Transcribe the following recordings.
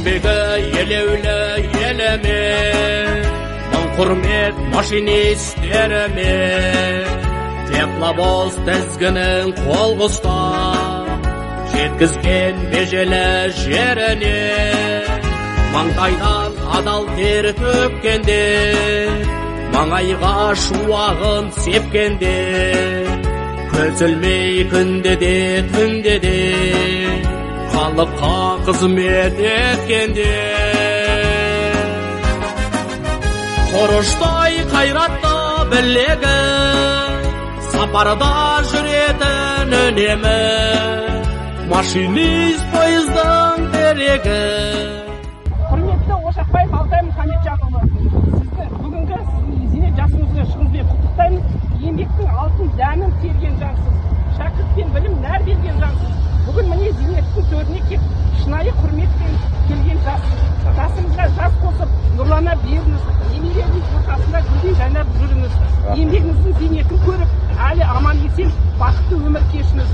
еңбегі елеулі елеме, мың құрмет машинистеріме, тепловоз тізгінін қол ұстап, жеткізген межелі жеріне, маңдайдан адал тер төккенде, маңайға шуағын сепкенде, көзілмей күнде де түнде де, халыққа қызмет еткенде. Құрыштай қайратты білегі, сапарда жүретін үнемі, машинист пойыздың дерегі. Құрметті Ошақбаев Алтай Мұхамеджанұлы, сізді бүгінгі зейнет жасыңызға шығуыңызбен құттықтаймыз. Еңбектің алтын дәмін терген жансыз, шәкірт пен білім нәр берген жансыз. Бүгін міне зейнеттің төріне кеп, шынайы құрметпен келген жассыз. Жасыңызға жас қосып, нұрлана беріңіз, немерелеріңіз ортасында гүлдей жайнап жүріңіз. Еңбегіңіздің зейнетін көріп, әлі аман есен бақытты өмір кешіңіз.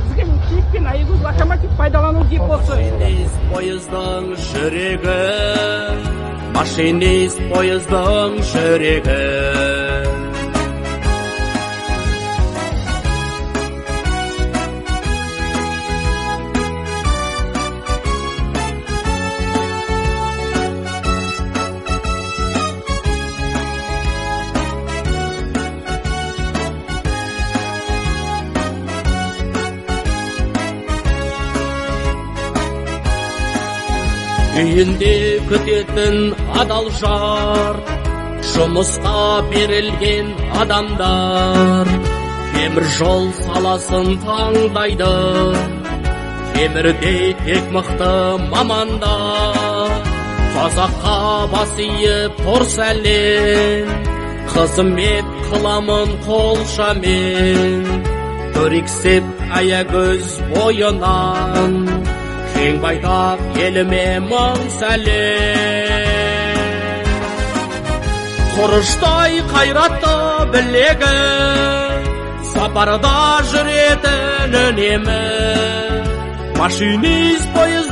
Сізге киік пен Аягөз локомотив пайдалану депосы. Машинист пойыздың жүрегі, машинист пойыздың жүрегі. Үйінде күтетін адал жар, жұмысқа берілген адамдар, темір жол саласын таңдайды, темірдей тек мықты мамандар. Қазаққа бас иіп тұрса әлем, қызмет қыламын қолшамен, көрексіп Аягөз бойынан, кең байтақ еліме мың сәлем. Құрыштай қайратты білегі, сапарда жүретін үнемі, машинист пойыз